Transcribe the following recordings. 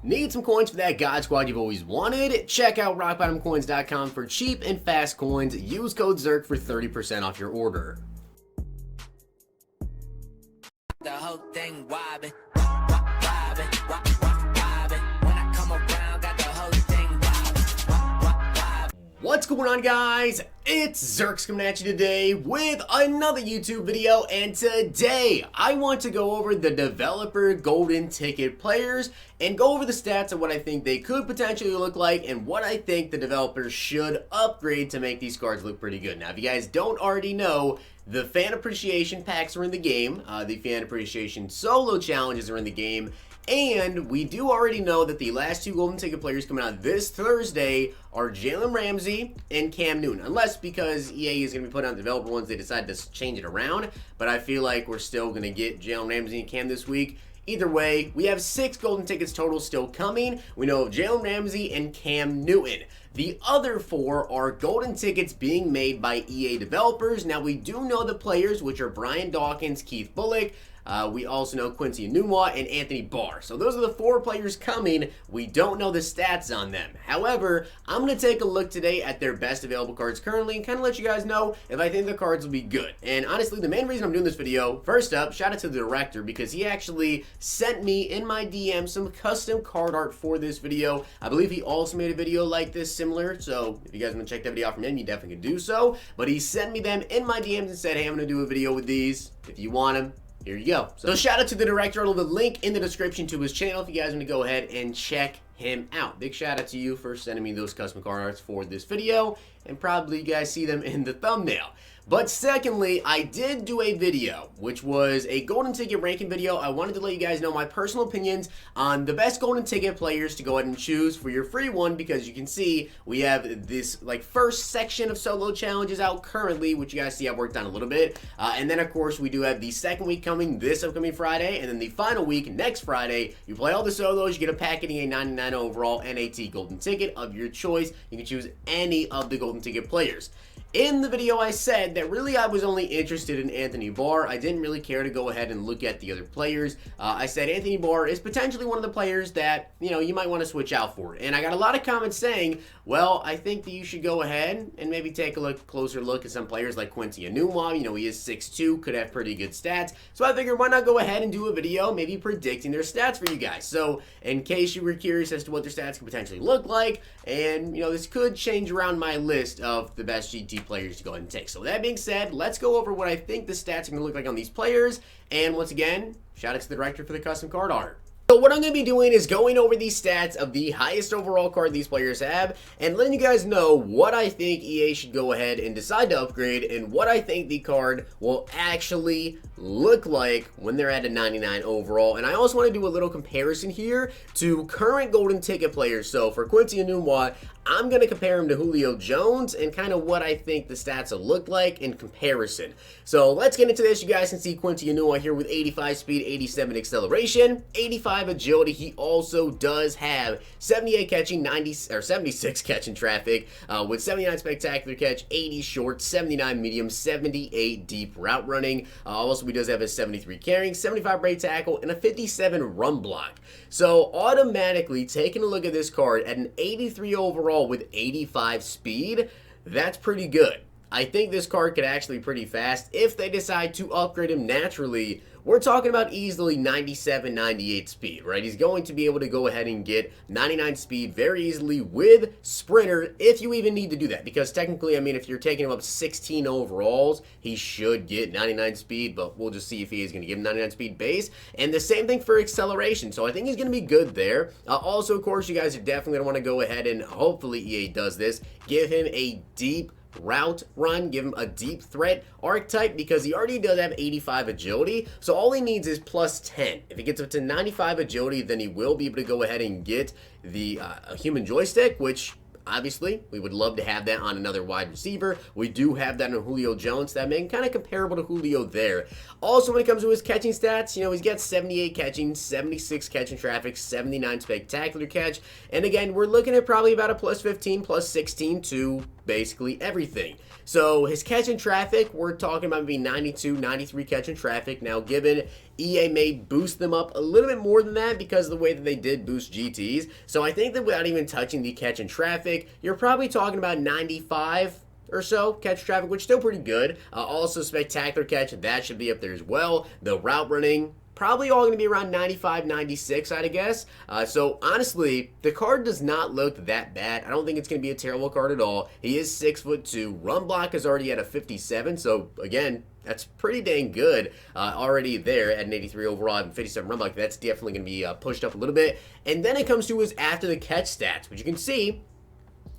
Need some coins for that God Squad you've always wanted? Check out rockbottomcoins.com for cheap and fast coins. Use code ZIRK for 30% off your order. The whole thing wobbin', wobbin', wobbin'. When I come around, got the whole thing wobbin'. What's going on, guys? It's Zirksee coming at you today with another YouTube video, and today I want to go over the developer golden ticket players and go over the stats of what I think they could potentially look like and what I think the developers should upgrade to make these cards look pretty good. Now, if you guys don't already know, the fan appreciation packs are in the game, the fan appreciation solo challenges are in the game, and we do already know that the last two golden ticket players coming out this Thursday are Jalen Ramsey and Cam Newton. Unless, because EA is going to be putting out developer ones, they decide to change it around. But I feel like we're still going to get Jalen Ramsey and Cam this week. Either way, we have 6 golden tickets total still coming. We know of Jalen Ramsey and Cam Newton. The other 4 are golden tickets being made by EA developers. Now, we do know the players, which are Brian Dawkins, Keith Bullock. We also know Quincy Enunwa and Anthony Barr. So those are the 4 players coming. We don't know the stats on them. However, I'm going to take a look today at their best available cards currently and kind of let you guys know if I think the cards will be good. And honestly, the main reason I'm doing this video, first up, shout out to the director because he actually sent me in my DM some custom card art for this video. I believe he also made a video like this similar. So if you guys want to check that video out from him, you definitely can do so. But he sent me them in my DMs and said, hey, I'm going to do a video with these. If you want them, here you go. So shout out to the director. I'll leave a link in the description to his channel if you guys want to go ahead and check him out. Big shout out to you for sending me those custom card arts for this video, and probably you guys see them in the thumbnail. But secondly, I did do a video, which was a golden ticket ranking video. I wanted to let you guys know my personal opinions on the best golden ticket players to go ahead and choose for your free one, because you can see we have this first section of solo challenges out currently, which you guys see I've worked on a little bit. And then of course we do have the second week coming this upcoming Friday, and then the final week next Friday. You play all the solos, you get a pack getting a 99 overall NAT golden ticket of your choice. You can choose any of the golden ticket players. In the video, I said that really I was only interested in Anthony Barr. I didn't really care to go ahead and look at the other players. I said Anthony Barr is potentially one of the players that, you might want to switch out for. And I got a lot of comments saying, well, I think that you should go ahead and maybe take a closer look at some players like Quincy Enunwa. He is 6'2", could have pretty good stats. So I figured, why not go ahead and do a video maybe predicting their stats for you guys. So in case you were curious as to what their stats could potentially look like, and, this could change around my list of the best GT players to go ahead and take. So that being said, let's go over what I think the stats are going to look like on these players. And once again, shout out to the director for the custom card art. So what I'm going to be doing is going over these stats of the highest overall card these players have and letting you guys know what I think EA should go ahead and decide to upgrade and what I think the card will actually look like when they're at a 99 overall. And I also want to do a little comparison here to current golden ticket players. So for Quincy Enunwa, I'm going to compare him to Julio Jones and kind of what I think the stats will look like in comparison. So let's get into this. You guys can see Quincy Enunwa here with 85 speed, 87 acceleration, 85 agility. He also does have 78 catching, 76 catching traffic with 79 spectacular catch, 80 short, 79 medium, 78 deep route running. Also, he does have a 73 carrying, 75 break tackle, and a 57 run block. So automatically taking a look at this card at an 83 overall with 85 speed, that's pretty good. I think this card could actually be pretty fast if they decide to upgrade him naturally. We're talking about easily 97, 98 speed, right? He's going to be able to go ahead and get 99 speed very easily with Sprinter, if you even need to do that. Because technically, if you're taking him up 16 overalls, he should get 99 speed, but we'll just see if he is going to give him 99 speed base. And the same thing for acceleration, so I think he's going to be good there. Also, of course, you guys are definitely going to want to go ahead and, hopefully EA does this, give him a deep route run, give him a deep threat archetype, because he already does have 85 agility, so all he needs is plus 10. If he gets up to 95 agility, then he will be able to go ahead and get the human joystick, which obviously we would love to have that on another wide receiver. We do have that on Julio Jones, that makes him kind of comparable to Julio there. Also, when it comes to his catching stats, he's got 78 catching, 76 catching traffic, 79 spectacular catch, and again, we're looking at probably about a plus 15, plus 16 to basically everything. So his catch in traffic, we're talking about maybe 92, 93 catch in traffic. Now, given EA may boost them up a little bit more than that because of the way that they did boost GTs. So I think that without even touching the catch in traffic, you're probably talking about 95 or so catch traffic, which is still pretty good. Also spectacular catch, that should be up there as well. The route running, probably all going to be around 95, 96, I'd guess. So honestly, the card does not look that bad. I don't think it's going to be a terrible card at all. He is 6'2". Run block is already at a 57. So again, that's pretty dang good already there at an 83 overall and 57 run block. That's definitely going to be pushed up a little bit. And then it comes to his after the catch stats, which you can see.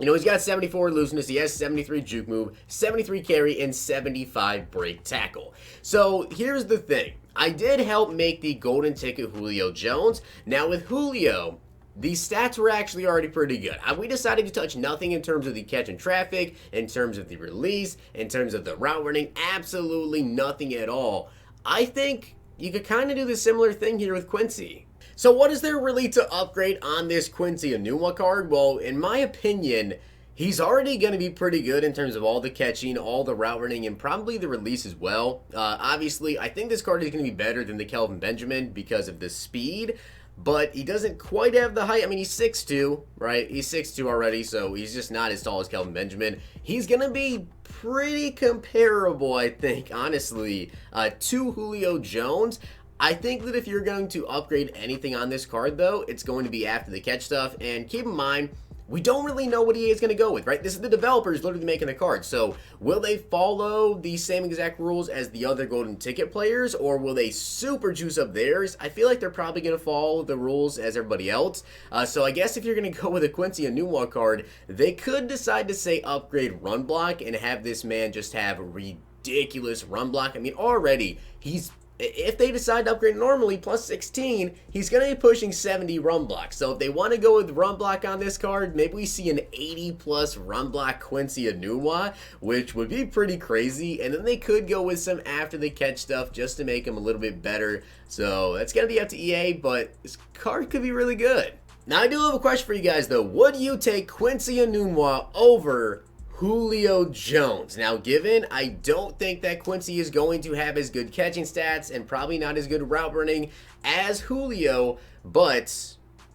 You know, he's got 74 looseness, he has 73 juke move, 73 carry, and 75 break tackle. So here's the thing. I did help make the golden ticket Julio Jones. Now with Julio, these stats were actually already pretty good. We decided to touch nothing in terms of the catch and traffic, in terms of the release, in terms of the route running, absolutely nothing at all. I think you could kind of do the similar thing here with Quincy. So what is there really to upgrade on this Quincy Enunwa card? Well, in my opinion, he's already going to be pretty good in terms of all the catching, all the route running, and probably the release as well. Obviously, I think this card is going to be better than the Kelvin Benjamin because of the speed, but he doesn't quite have the height. I mean, he's 6'2", right? He's 6'2" already, so he's just not as tall as Kelvin Benjamin. He's going to be pretty comparable, I think, honestly, to Julio Jones. I think that if you're going to upgrade anything on this card, though, it's going to be after the catch stuff. And keep in mind, we don't really know what EA is going to go with, right? This is the developers literally making the card. So will they follow the same exact rules as the other golden ticket players, or will they super juice up theirs? I feel like they're probably going to follow the rules as everybody else. So I guess if you're going to go with a Quincy Enunwa card, they could decide to say upgrade run block and have this man just have ridiculous run block. I mean, already if they decide to upgrade normally, plus 16, he's going to be pushing 70 run blocks. So if they want to go with run block on this card, maybe we see an 80-plus run block Quincy Enunwa, which would be pretty crazy. And then they could go with some after-the-catch stuff just to make him a little bit better. So that's going to be up to EA, but this card could be really good. Now, I do have a question for you guys, though. Would you take Quincy Enunwa over Julio Jones? Now, given I don't think that Quincy is going to have as good catching stats and probably not as good route running as Julio, but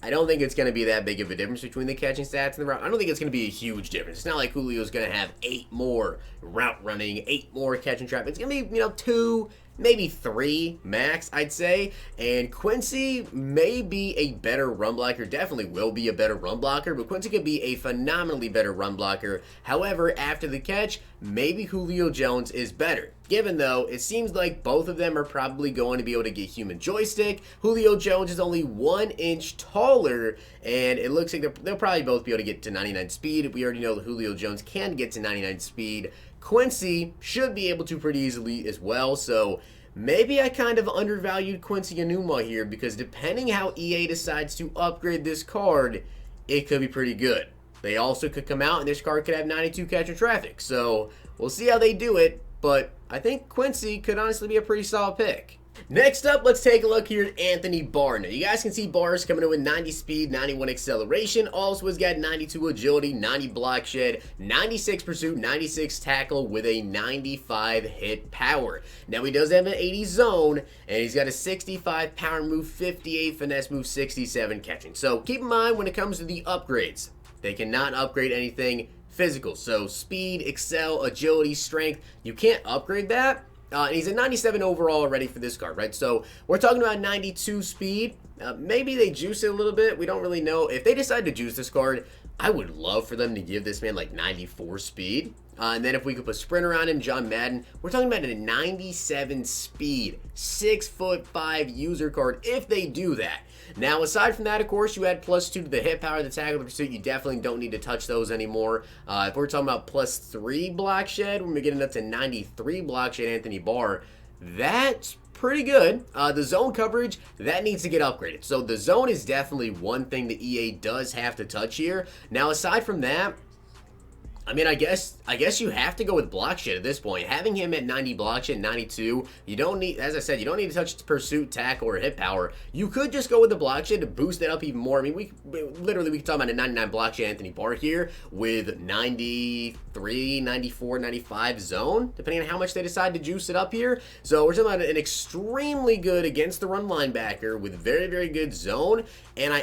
I don't think it's going to be that big of a difference between the catching stats and the route. I don't think it's going to be a huge difference. It's not like Julio's going to have 8 more route running, 8 more catching traffic. It's going to be, 2, maybe 3 max, I'd say. And Quincy may be a better run blocker, definitely will be a better run blocker, but Quincy could be a phenomenally better run blocker. However, after the catch, maybe Julio Jones is better. Given, though, it seems like both of them are probably going to be able to get human joystick. Julio Jones is only 1 inch taller, and it looks like they'll probably both be able to get to 99 speed. We already know that Julio Jones can get to 99 speed. Quincy should be able to pretty easily as well, so maybe I kind of undervalued Quincy Enunwa here, because depending how EA decides to upgrade this card, it could be pretty good. They also could come out and this card could have 92 catch and traffic, so we'll see how they do it, but I think Quincy could honestly be a pretty solid pick. Next up, let's take a look here at Anthony Barr. Now, you guys can see Barr's coming in with 90 speed, 91 acceleration. Also has got 92 agility, 90 block shed, 96 pursuit, 96 tackle with a 95 hit power. Now, he does have an 80 zone, and he's got a 65 power move, 58 finesse move, 67 catching. So keep in mind when it comes to the upgrades, they cannot upgrade anything physical. So speed, excel, agility, strength, you can't upgrade that. And he's a 97 overall already for this card, right? So we're talking about 92 speed. Maybe they juice it a little bit. We don't really know. If they decide to juice this card, I would love for them to give this man like 94 speed. And then if we could put sprinter on him, John Madden, we're talking about a 97 speed, 6'5" user card if they do that. Now, aside from that, of course, you add +2 to the hit power, the tackle, the pursuit. You definitely don't need to touch those anymore. If we're talking about +3 block shed, when we're getting up to 93 block shed Anthony Barr, that's pretty good. The zone coverage, that needs to get upgraded. So the zone is definitely one thing that EA does have to touch here. Now, aside from that, I mean, I guess you have to go with block shed at this point. Having him at 90 block shed, 92, you don't need, as I said, you don't need to touch pursuit, tackle, or hit power. You could just go with the block shed to boost it up even more. I mean, we can talk about a 99 block shed Anthony Barr here with 93, 94, 95 zone, depending on how much they decide to juice it up here. So we're talking about an extremely good against the run linebacker with very, very good zone. And I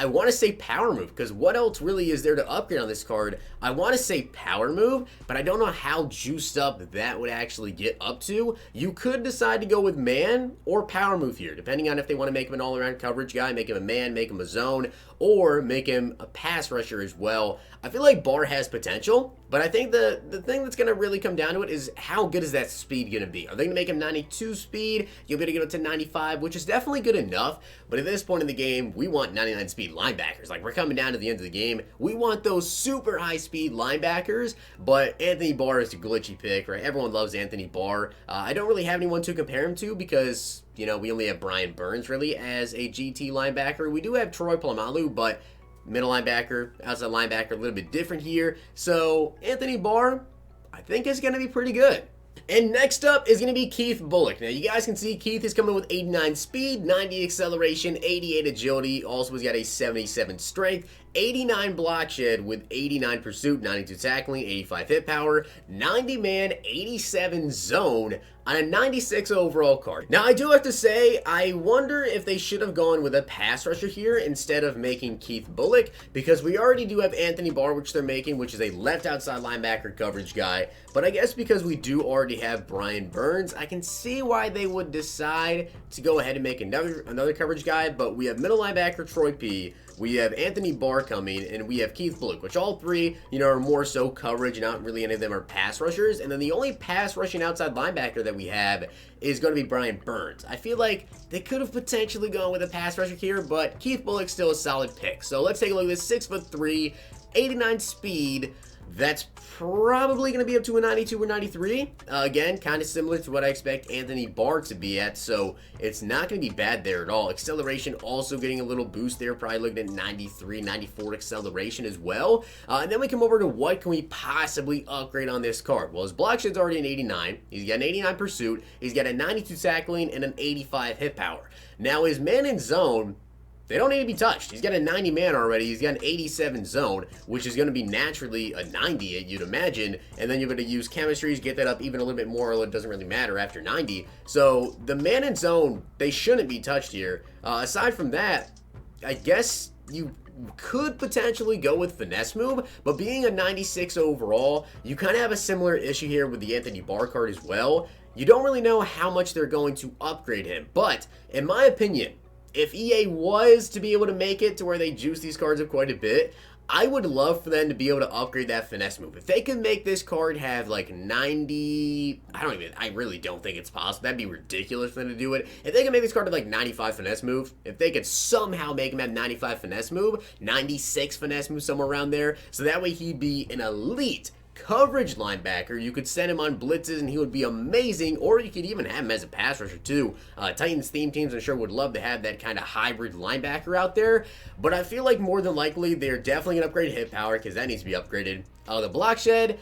want to say power move, because what else really is there to upgrade on this card? I want to say power move, but I don't know how juiced up that would actually get up to. You could decide to go with man or power move here, depending on if they want to make him an all-around coverage guy, make him a man, make him a zone, or make him a pass rusher as well. I feel like Barr has potential, but I think the thing that's going to really come down to it is how good is that speed going to be? Are they going to make him 92 speed? You'll be able to get up to 95, which is definitely good enough, but at this point in the game, we want 99 speed linebackers. Like, we're coming down to the end of the game. We want those super high speed linebackers, but Anthony Barr is a glitchy pick, right? Everyone loves Anthony Barr. I don't really have anyone to compare him to because, you know, we only have Brian Burns really as a GT linebacker. We do have Troy Polamalu, but middle linebacker, outside linebacker, a little bit different here. So Anthony Barr, I think, is going to be pretty good. And next up is going to be Keith Bullock. Now, you guys can see Keith is coming with 89 speed, 90 acceleration, 88 agility. Also, he's got a 77 strength, 89 block shed with 89 pursuit, 92 tackling, 85 hit power, 90 man, 87 zone on a 96 overall card. Now, I do have to say, I wonder if they should have gone with a pass rusher here instead of making Keith Bullock, because we already do have Anthony Barr, which they're making, which is a left outside linebacker coverage guy. But I guess because we do already have Brian Burns, I can see why they would decide to go ahead and make another coverage guy. But we have middle linebacker Troy P., we have Anthony Barr coming, and we have Keith Bullock, which all three, you know, are more so coverage, not really any of them are pass rushers. And then the only pass rushing outside linebacker that we have is going to be Brian Burns. I feel like they could have potentially gone with a pass rusher here, but Keith Bullock's still a solid pick. So let's take a look at this. 6'3", 89 speed. That's probably going to be up to a 92 or 93. Again, kind of similar to what I expect Anthony Barr to be at, so it's not going to be bad there at all. Acceleration also getting a little boost there, probably looking at 93, 94 acceleration as well. And then we come over to what can we possibly upgrade on this card. Well, his block shed's already an 89. He's got an 89 pursuit. He's got a 92 tackling and an 85 hit power. Now, his man in zone, they don't need to be touched. He's got a 90 man already. He's got an 87 zone, which is going to be naturally a 90, you'd imagine. And then you're going to use chemistries, get that up even a little bit more, it doesn't really matter after 90. So the man in zone, they shouldn't be touched here. Aside from that, I guess you could potentially go with finesse move, but being a 96 overall, you kind of have a similar issue here with the Anthony Barr card as well. You don't really know how much they're going to upgrade him, but in my opinion, if EA was to be able to make it to where they juice these cards up quite a bit, I would love for them to be able to upgrade that finesse move. If they could make this card have like 90, I really don't think it's possible. That'd be ridiculous for them to do it. If they could make this card have like 95 finesse move, if they could somehow make him have 95 finesse move, 96 finesse move, somewhere around there, so that way he'd be an elite coverage linebacker. You could send him on blitzes and he would be amazing, or you could even have him as a pass rusher too. Titans theme teams, I'm sure, would love to have that kind of hybrid linebacker out there, but I feel like more than likely they're definitely going to upgrade hit power because that needs to be upgraded. The block shed,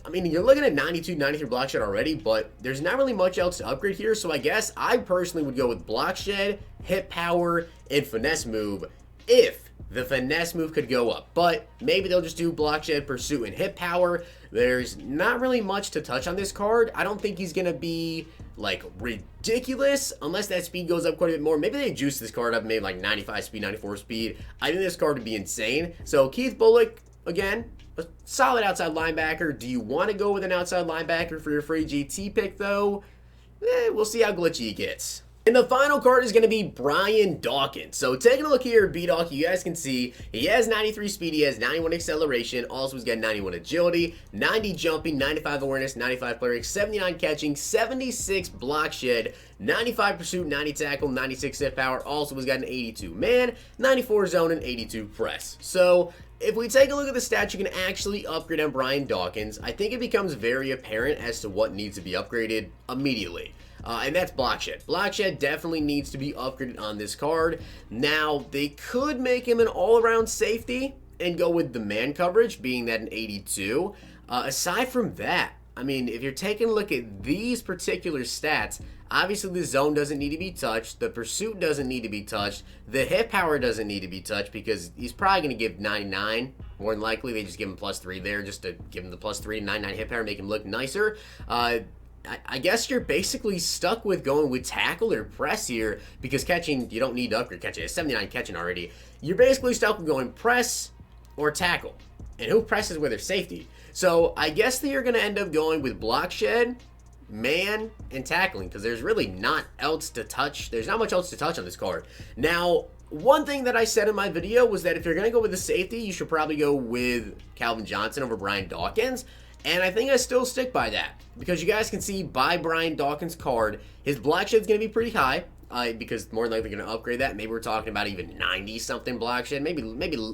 I mean, you're looking at 92, 93 block shed already, but there's not really much else to upgrade here, so I guess I personally would go with block shed, hit power, and finesse move if the finesse move could go up, but maybe they'll just do block shed, pursuit, and hit power. There's not really much to touch on this card. I don't think he's going to be, like, ridiculous unless that speed goes up quite a bit more. Maybe they juice this card up, maybe like 95 speed, 94 speed. I think this card would be insane. So Keith Bullock, again, a solid outside linebacker. Do you want to go with an outside linebacker for your free GT pick, though? We'll see how glitchy he gets. And the final card is going to be Brian Dawkins. So taking a look here at B-Dawk, you guys can see he has 93 speed, he has 91 acceleration, also he's got 91 agility, 90 jumping, 95 awareness, 95 player, 79 catching, 76 block shed, 95 pursuit, 90 tackle, 96 hit power, also he's got an 82 man, 94 zone, and 82 press. So if we take a look at the stats you can actually upgrade on Brian Dawkins, I think it becomes very apparent as to what needs to be upgraded immediately. And that's block shed. Block shed definitely needs to be upgraded on this card. Now, they could make him an all-around safety, and go with the man coverage, being that an 82. Aside from that, I mean, if you're taking a look at these particular stats, obviously the zone doesn't need to be touched, the pursuit doesn't need to be touched, the hit power doesn't need to be touched because he's probably going to give 99. More than likely, they just give him +3 there just to give him the +3 and 99 hit power, make him look nicer. I guess you're basically stuck with going with tackle or press here because catching, you don't need to upgrade catching. It's 79 catching already. You're basically stuck with going press or tackle. And who presses with their safety? So I guess that you're going to end up going with block shed, man, and tackling because there's really not else to touch. There's not much else to touch on this card. Now, one thing that I said in my video was that if you're going to go with the safety, you should probably go with Calvin Johnson over Brian Dawkins. And I think I still stick by that because you guys can see by Brian Dawkins' card, his block shed is going to be pretty high. Because more than likely going to upgrade that. Maybe we're talking about even 90-something block shed, maybe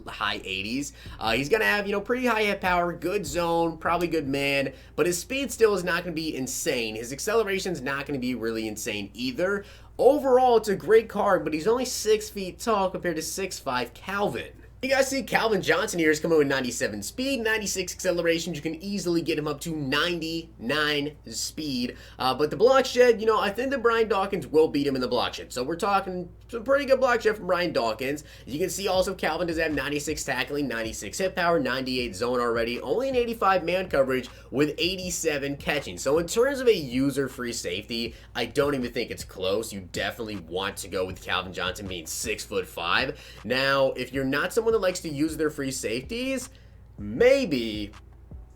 high 80s. He's going to have, pretty high hit power, good zone, probably good man, but his speed still is not going to be insane. His acceleration is not going to be really insane either. Overall, it's a great card, but he's only 6 feet tall compared to 6'5" Calvin. You guys see Calvin Johnson here is coming with 97 speed, 96 acceleration. You can easily get him up to 99 speed. But the block shed, I think that Brian Dawkins will beat him in the block shed. So we're talking some pretty good block shed from Brian Dawkins. You can see also Calvin does have 96 tackling, 96 hit power, 98 zone already. Only an 85 man coverage with 87 catching. So in terms of a user-free safety, I don't even think it's close. You definitely want to go with Calvin Johnson being 6'5". Now, if you're not someone that likes to use their free safeties, maybe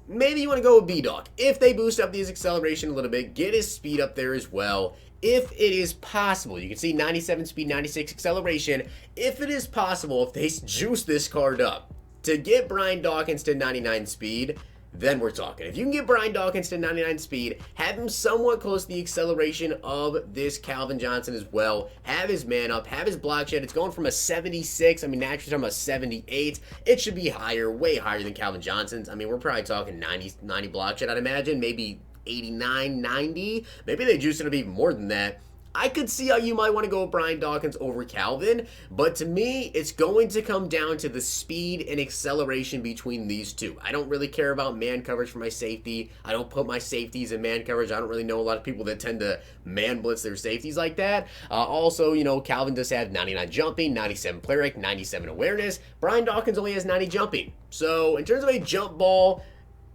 you want to go with B-Dog. If they boost up his acceleration a little bit, get his speed up there as well. If it is possible, you can see 97 speed, 96 acceleration. If it is possible, if they juice this card up to get Brian Dawkins to 99 speed, then we're talking. If you can get Brian Dawkins to 99 speed, have him somewhat close to the acceleration of this Calvin Johnson as well, have his man up, have his block shed. It's going from a 76. I mean, naturally talking about 78. It should be higher, way higher than Calvin Johnson's. I mean, we're probably talking 90 block shed, I'd imagine. Maybe 89, 90. Maybe they juice it up even more than that. I could see how you might want to go with Brian Dawkins over Calvin, but to me, it's going to come down to the speed and acceleration between these two. I don't really care about man coverage for my safety. I don't put my safeties in man coverage. I don't really know a lot of people that tend to man blitz their safeties like that. Also, Calvin does have 99 jumping, 97 play rate, 97 awareness. Brian Dawkins only has 90 jumping. So in terms of a jump ball,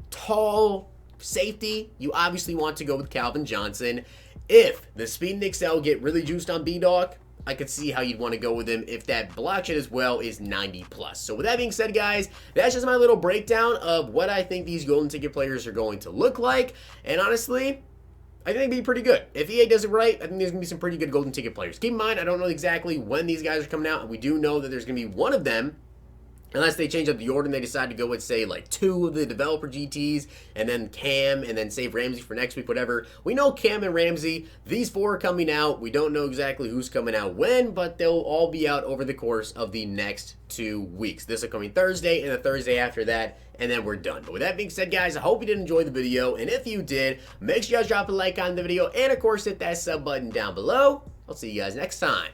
tall safety, you obviously want to go with Calvin Johnson. If the speed and excel get really juiced on B-Dog, I could see how you'd want to go with him if that block shed as well is 90 plus. So with that being said, guys, that's just my little breakdown of what I think these golden ticket players are going to look like. And honestly, I think they'd be pretty good. If EA does it right, I think there's going to be some pretty good golden ticket players. Keep in mind, I don't know exactly when these guys are coming out, and we do know that there's going to be one of them, unless they change up the order and they decide to go with, say, like 2 of the developer GTs, and then Cam, and then save Ramsey for next week, whatever. We know Cam and Ramsey, these 4 are coming out. We don't know exactly who's coming out when, but they'll all be out over the course of the next 2 weeks. This upcoming Thursday and the Thursday after that, and then we're done. But with that being said, guys, I hope you did enjoy the video, and if you did, make sure you guys drop a like on the video, and of course, hit that sub button down below. I'll see you guys next time.